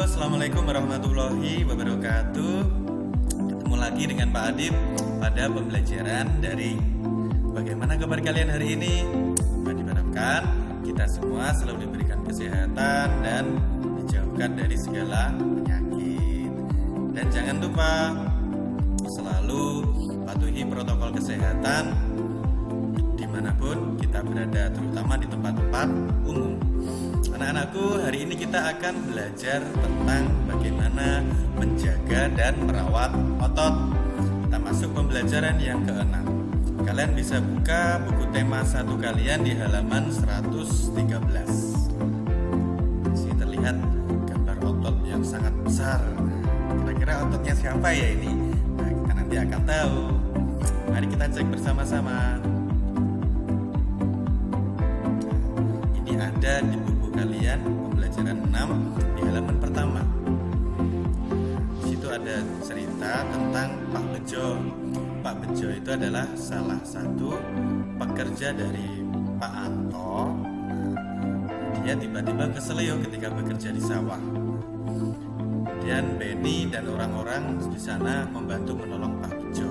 Assalamualaikum warahmatullahi wabarakatuh. Ketemu lagi dengan Pak Adib pada pembelajaran daring. Bagaimana kabar kalian hari ini? Pak Adib harapkan kita semua selalu diberikan kesehatan dan dijauhkan dari segala penyakit. Dan jangan lupa selalu patuhi protokol kesehatan dimanapun kita berada, terutama di tempat-tempat umum. Anak-anakku, hari ini kita akan belajar tentang bagaimana menjaga dan merawat otot. Kita masuk pembelajaran yang ke-6. Kalian bisa buka buku tema 1 kalian di halaman 113. Di sini terlihat gambar otot yang sangat besar. Kira-kira ototnya siapa ya ini? Nah, kita nanti akan tahu. Mari kita cek bersama-sama. Ini ada di buku kalian pembelajaran 6 di halaman pertama. Di situ ada cerita tentang Pak Bejo. Pak Bejo itu adalah salah satu pekerja dari Pak Anto. Dia tiba-tiba keseleo ketika bekerja di sawah. Dan Benny dan orang-orang di sana membantu menolong Pak Bejo.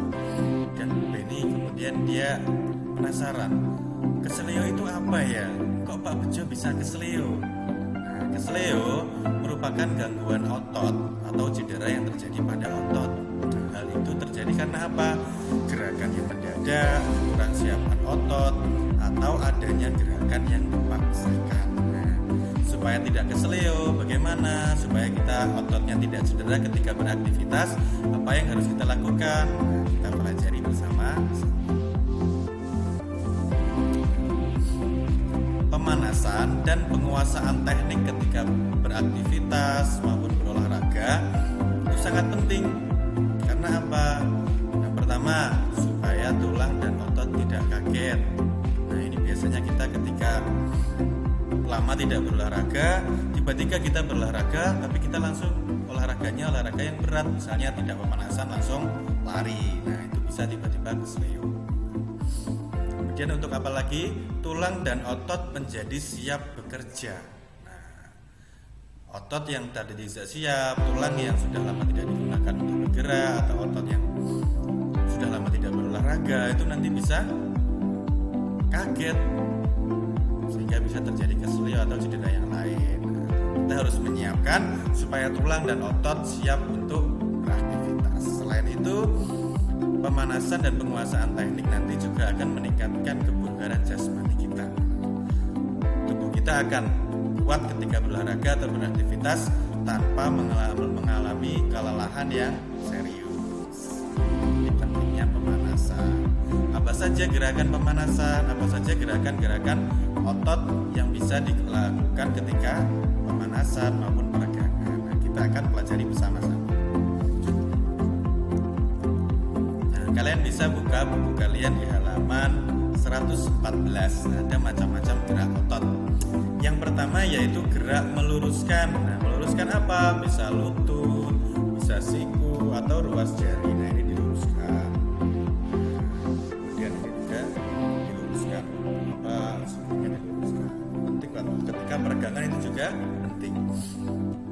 Dan Benny kemudian dia penasaran, keseleo itu apa ya? Kok Pak Bejo bisa keseleo? Nah, keseleo merupakan gangguan otot atau cedera yang terjadi pada otot. Hal itu terjadi karena apa? Gerakan yang mendadak, kurang siapan otot, atau adanya gerakan yang dipaksakan. Nah, supaya tidak keseleo, bagaimana? Supaya kita ototnya tidak cedera ketika beraktivitas, apa yang harus kita lakukan? Nah, kita pelajari bersama. Pemanasan dan penguasaan teknik ketika beraktivitas maupun berolahraga itu sangat penting. Karena apa? Yang pertama, supaya tulang dan otot tidak kaget. Nah, ini biasanya kita ketika lama tidak berolahraga, tiba-tiba kita berolahraga tapi kita langsung olahraganya olahraga yang berat, misalnya tidak pemanasan langsung lari. Nah, itu bisa tiba-tiba keseleo. Kemudian untuk apa lagi? Tulang dan otot menjadi siap bekerja. Nah, otot yang tadi tidak siap, tulang yang sudah lama tidak digunakan untuk bergerak, atau otot yang sudah lama tidak berolahraga, itu nanti bisa kaget sehingga bisa terjadi keseleo atau cedera yang lain. Nah, kita harus menyiapkan supaya tulang dan otot siap untuk beraktivitas. Selain itu, pemanasan dan penguasaan teknik nanti juga akan meningkatkan kebugaran jasmani kita. Tubuh kita akan kuat ketika berolahraga atau beraktivitas tanpa mengalami kelelahan yang serius. Ini pentingnya pemanasan. Apa saja gerakan pemanasan, apa saja gerakan-gerakan otot yang bisa dilakukan ketika pemanasan maupun peregangan. Nah, kita akan pelajari bersama-sama. Kalian bisa buka buku kalian di halaman 114. Ada macam-macam gerak otot. Yang pertama yaitu gerak meluruskan. Nah, meluruskan apa? Bisa lutut, bisa siku, atau ruas jari. Nah, ini diluruskan. Kemudian ini juga diluruskan. Apa? Sikunya diluruskan. Penting banget. Ketika peregangan itu juga penting.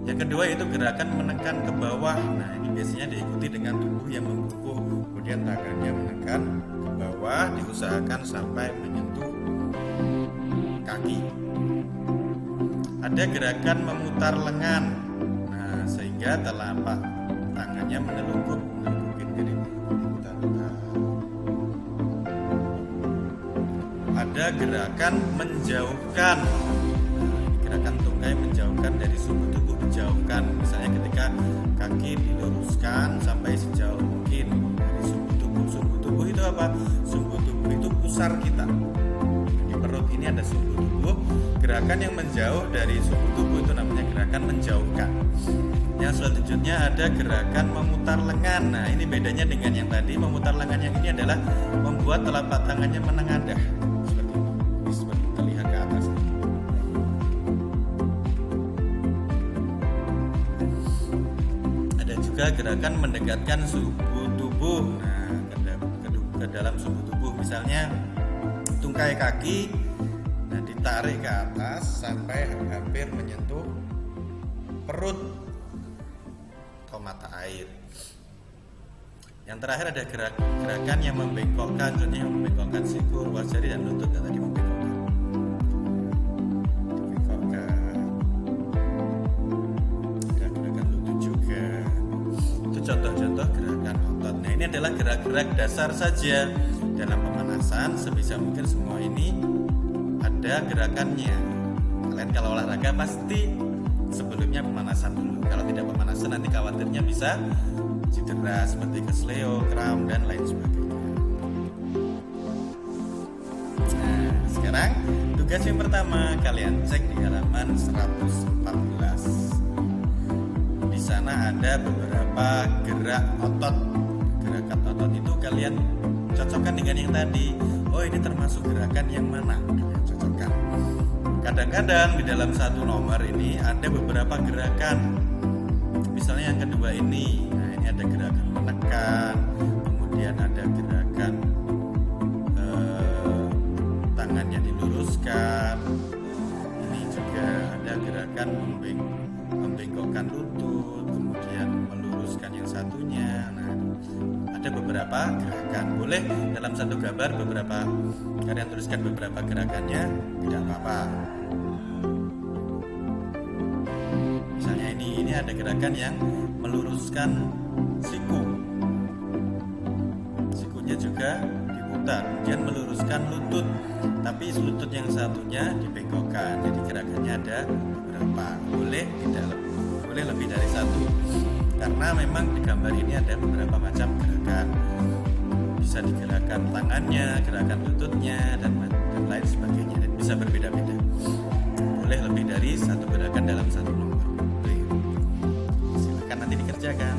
Yang kedua yaitu gerakan menekan ke bawah. Nah, ini biasanya diikuti dengan tubuh yang membungkuk. Kemudian tangannya menekan ke bawah, diusahakan sampai menyentuh kaki. Ada gerakan memutar lengan. Nah, sehingga telapak tangannya menelungkup-nelungkupin ke kita. Ada gerakan menjauhkan. Gerakan tungkai menjauhkan dari sumbu tubuh, menjauhkan. Misalnya ketika kaki diluruskan sampai sejauh mungkin dari sumbu tubuh. Sumbu tubuh itu apa? Sumbu tubuh itu pusar kita. Di perut ini ada sumbu tubuh. Gerakan yang menjauh dari sumbu tubuh itu namanya gerakan menjauhkan. Yang selanjutnya ada gerakan memutar lengan. Nah, ini bedanya dengan yang tadi. Memutar lengan yang ini adalah membuat telapak tangannya menengadah. Seperti terlihat ke atas. Juga gerakan mendekatkan sumbu tubuh. Nah, ke dalam sumbu tubuh, misalnya tungkai kaki, nah ditarik ke atas sampai hampir menyentuh perut. mata air. Yang terakhir ada gerakan yang membengkokkan, contohnya yang membengkokkan siku, ruas jari dan lutut yang tadi membengkokkan. Gerakan lutut juga. Itu contoh-contoh gerakan otot. Nah, ini adalah gerak-gerak dasar saja dalam pemanasan. Sebisa mungkin semua ini ada gerakannya. Kalian kalau olahraga pasti sebelumnya pemanasan dulu. Kalau tidak pemanasan nanti khawatirnya bisa cedera seperti kesleo, kram, dan lain sebagainya. Nah, sekarang tugas yang pertama kalian cek di halaman 114. Di sana ada beberapa gerak otot. Gerakan otot itu kalian cocokkan dengan yang tadi. Oh, ini termasuk gerakan yang mana? Kalian cocokkan. Kadang-kadang di dalam satu nomor ini ada beberapa gerakan. Misalnya yang kedua ini. Nah, ini ada gerakan menekan, kemudian ada gerakan tangannya diluruskan. Ini juga ada gerakan membengkokkan lutut, kemudian meluruskan yang satunya. Nah, ada beberapa gerakan. Boleh dalam satu gambar beberapa kalian tuliskan beberapa gerakannya, tidak apa-apa. Misalnya ini ada gerakan yang meluruskan siku. Sikunya juga diputar, kemudian meluruskan lutut. Tapi lutut yang satunya dibengkokkan. Jadi gerakannya ada beberapa. Boleh lebih dari satu. Karena memang di gambar ini ada beberapa macam gerakan. Bisa digerakkan tangannya, gerakan lututnya, dan lain sebagainya. Dan bisa berbeda-beda. Boleh lebih dari satu gerakan dalam satu nomor. Silakan nanti dikerjakan.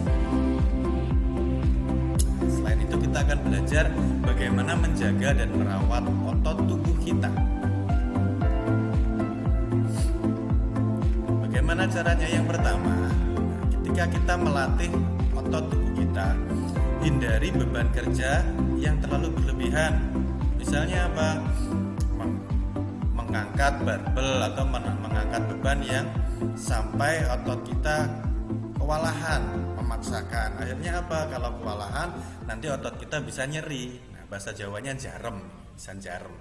Selain itu kita akan belajar bagaimana menjaga dan merawat otot tubuh kita. Bagaimana caranya? Yang pertama, ketika kita melatih otot tubuh kita, hindari beban kerja yang terlalu berlebihan. Misalnya apa? Mengangkat barbel atau mengangkat beban yang sampai otot kita kewalahan, memaksakan. Akhirnya apa? Kalau kewalahan, nanti otot kita bisa nyeri. Nah, bahasa Jawanya jarem, bisa jarem.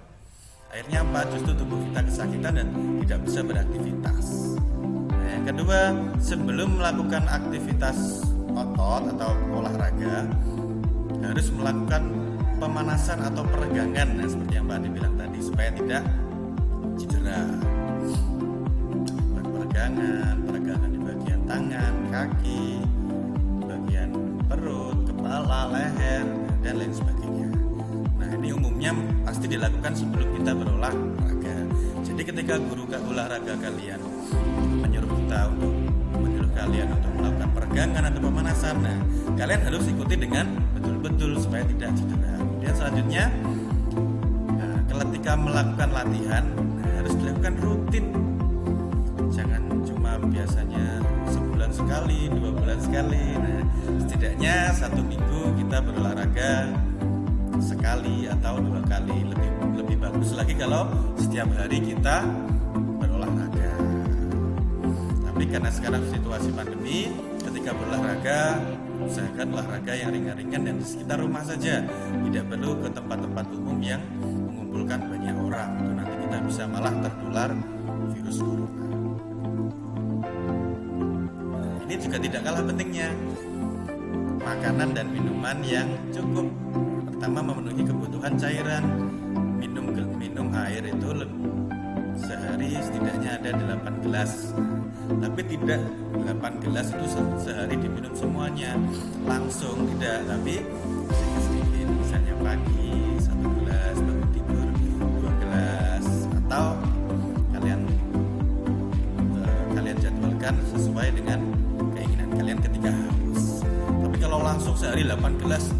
Akhirnya apa? Justru tubuh kita kesakitan dan tidak bisa beraktivitas. Nah, yang kedua, sebelum melakukan aktivitas otot atau olahraga, harus melakukan pemanasan atau peregangan. Nah, seperti yang Mbak Andi bilang tadi, supaya tidak cedera. Peregangan di bagian tangan, kaki, di bagian perut, kepala, leher, dan lain sebagainya. Nah, ini umumnya pasti dilakukan sebelum kita berolahraga. Jadi ketika guru olahraga kalian menyuruh kalian untuk melakukan peregangan atau pemanasan, nah, kalian harus ikuti dengan betul-betul supaya tidak cedera. Kemudian selanjutnya, ketika melakukan latihan, harus dilakukan rutin. Jangan cuma biasanya sebulan sekali, 2 bulan sekali. Nah, setidaknya 1 minggu kita berolahraga sekali atau 2 kali. Lebih bagus lagi kalau setiap hari kita berolahraga. Tapi karena sekarang situasi pandemi, ketika berolahraga, usahakan olahraga yang ringan-ringan dan di sekitar rumah saja. Tidak perlu ke tempat-tempat umum yang mengumpulkan banyak orang. Itu nanti kita bisa malah tertular virus corona. Ini juga tidak kalah pentingnya, makanan dan minuman yang cukup. Pertama, memenuhi kebutuhan cairan. Minum air itu sehari setidaknya ada 8 gelas. Tapi tidak 8 gelas itu sehari diminum semuanya langsung, tidak. Tapi sedikit-sedikit, misalnya pagi 1 gelas, bangun tidur 2 gelas, atau kalian jadwalkan sesuai dengan keinginan kalian ketika haus. Tapi kalau langsung sehari 8 gelas,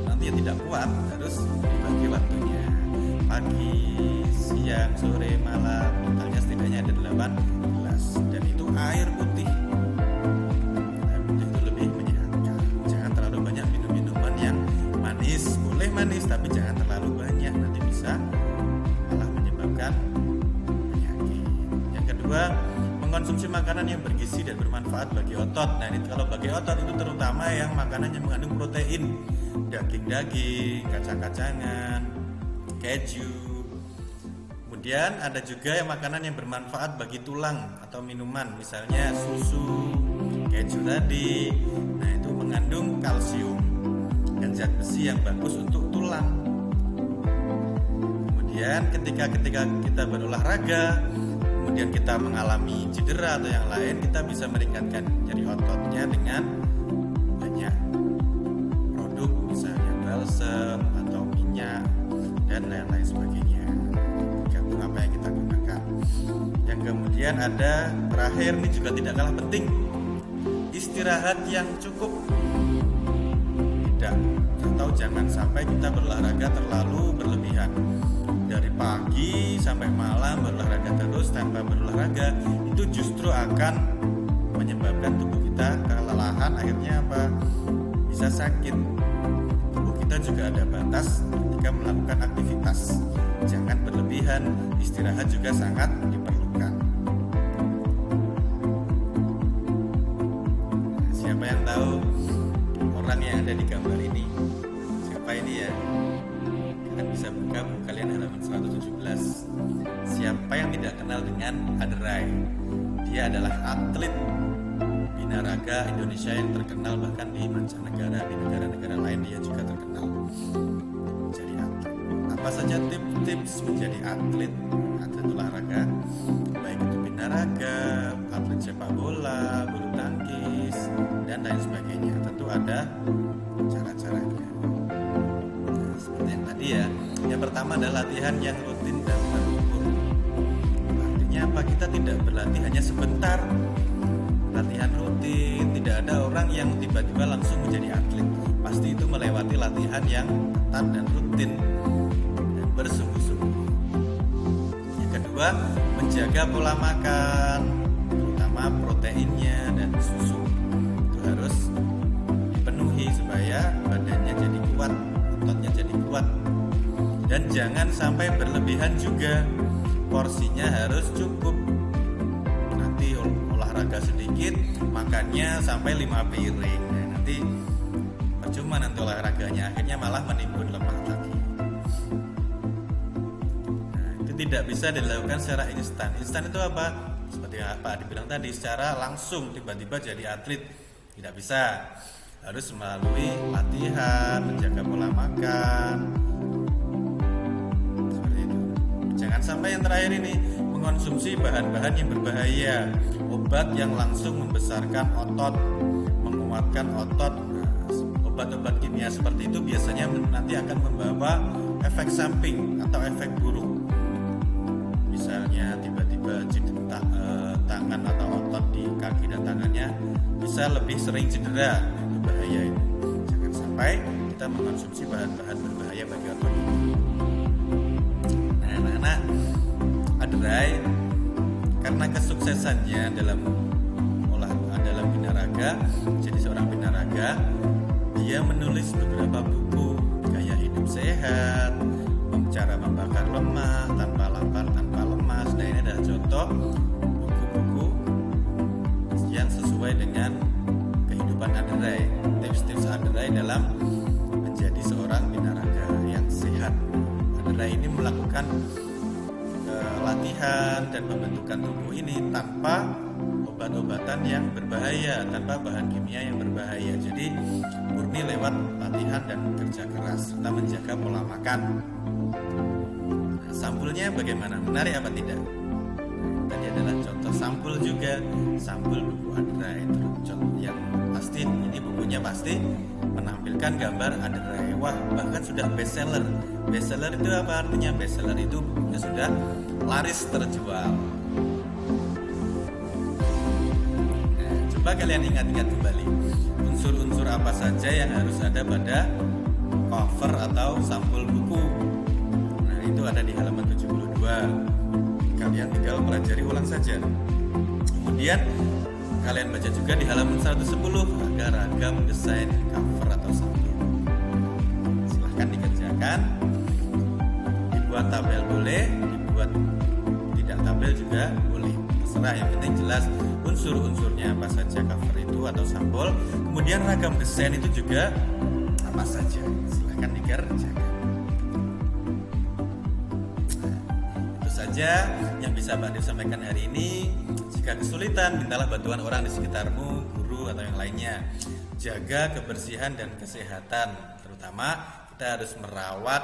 nanti ya tidak kuat, harus dibagi waktunya. Pagi, siang, sore, malam, totalnya setidaknya ada 8 gelas. Dan itu air putih. Air putih itu lebih menyehatkan. Jangan terlalu banyak minum minuman yang manis. Boleh manis, tapi jangan terlalu banyak, nanti bisa malah menyebabkan penyakit. Yang kedua, mengkonsumsi makanan makanan yang bergizi dan bermanfaat bagi otot. Nah ini kalau bagi otot itu terutama yang makanan yang mengandung protein, daging-daging, kacang-kacangan, keju. Kemudian ada juga yang makanan yang bermanfaat bagi tulang atau minuman, misalnya susu, keju tadi. Nah itu mengandung kalsium dan zat besi yang bagus untuk tulang. Kemudian ketika kita berolahraga, kemudian kita mengalami cedera atau yang lain, kita bisa meningkatkan nyeri ototnya dengan banyak produk, misalnya balsem atau minyak dan lain-lain sebagainya, tergantung apa yang kita gunakan. Yang kemudian ada terakhir, ini juga tidak kalah penting, istirahat yang cukup. Tidak, atau jangan sampai kita berolahraga terlalu berlebihan. Dari pagi sampai malam berolahraga terus tanpa berolahraga, itu justru akan menyebabkan tubuh kita kelelahan, akhirnya apa? Bisa sakit. Tubuh kita juga ada batas ketika melakukan aktivitas. Jangan berlebihan, istirahat juga sangat diperlukan. Siapa yang tahu orang yang ada di gambar ini? Siapa ini ya? Kalian bisa buka buku kalian halaman 117. Siapa yang tidak kenal dengan Adrai? Dia adalah atlet binaraga Indonesia yang terkenal, bahkan di mancanegara, di negara-negara lain dia juga terkenal menjadi atlet. Apa saja tips-tips menjadi atlet olahraga, baik itu binaraga, atlet sepak bola, bulu tangkis, dan lain sebagainya. Tentu ada cara-caranya. Nah, seperti yang tadi ya. Yang pertama adalah latihan yang rutin dan terukur. Artinya apa? Kita tidak berlatih hanya sebentar. Latihan rutin, tidak ada orang yang tiba-tiba langsung menjadi atlet. Pasti itu melewati latihan yang ketat dan rutin dan bersungguh-sungguh. Yang kedua, menjaga pola makan, terutama proteinnya dan susu. Itu harus dipenuhi supaya badannya jadi kuat, ototnya jadi kuat. Dan jangan sampai berlebihan juga. Porsinya harus cukup. Nanti olahraga sedikit, makannya sampai 5 piring. Nah, nanti percuma nanti olahraganya, akhirnya malah menimbun lemak lagi. Nah, itu tidak bisa dilakukan secara instan. Instan itu apa? Seperti apa dibilang tadi, secara langsung tiba-tiba jadi atlet tidak bisa. Harus melalui latihan, menjaga pola makan. Seperti itu. Jangan sampai yang terakhir ini mengonsumsi bahan-bahan yang berbahaya, obat yang langsung membesarkan otot, menguatkan otot. Obat-obat kimia seperti itu biasanya nanti akan membawa efek samping atau efek buruk. Misalnya tiba-tiba tangan atau otot di kaki dan tangannya bisa lebih sering cedera. Itu bahaya itu. Jangan sampai kita mengonsumsi bahan-bahan berbahaya bagi otot. Nah, anak-anak, Adrai karena kesuksesannya dalam binaraga, jadi seorang binaraga, dia menulis beberapa buku gaya hidup sehat, cara membakar lemak tanpa lapar, tanpa lemas. Nah, ini adalah contoh buku-buku yang sesuai dengan kehidupan Adrai, tips-tips Adrai dalam menjadi seorang binaraga yang sehat. Adrai ini melakukan latihan dan pembentukan tubuh ini tanpa obat-obatan yang berbahaya, tanpa bahan kimia yang berbahaya. Jadi murni lewat latihan dan kerja keras serta menjaga pola makan. Nah, sampulnya bagaimana? Menarik apa tidak? Tadi adalah contoh sampul juga, sampul buku Adrai. Yang pasti ini bukunya pasti menampilkan gambar Adrai. Wah, bahkan sudah bestseller. Bestseller itu apa artinya? Bestseller itu bukunya sudah laris terjual. Nah, coba kalian ingat-ingat kembali unsur-unsur apa saja yang harus ada pada cover atau sampul buku. Nah, itu ada di halaman 72. Kalian tinggal pelajari ulang saja. Kemudian kalian baca juga di halaman 110 agar ragam desain cover atau sampul. Silahkan dikerjakan. Dibuat tabel boleh, dibuat tidak tabel juga boleh. terserah, yang penting jelas unsur-unsurnya apa saja cover itu atau sampul. Kemudian ragam desain itu juga apa saja, silahkan dikerjakan. Itu saja yang bisa Mbak Dev sampaikan hari ini. Jika kesulitan, mintalah bantuan orang di sekitarmu, guru atau yang lainnya. Jaga kebersihan dan kesehatan, terutama kita harus merawat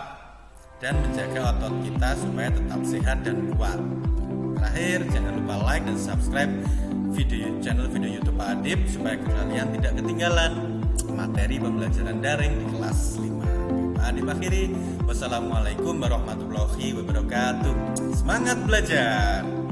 dan menjaga otot kita supaya tetap sehat dan kuat. Terakhir, jangan lupa like dan subscribe channel video YouTube Pak Adib supaya kalian tidak ketinggalan materi pembelajaran daring di kelas 5. Pak Adib akhiri, wassalamualaikum warahmatullahi wabarakatuh. Semangat belajar!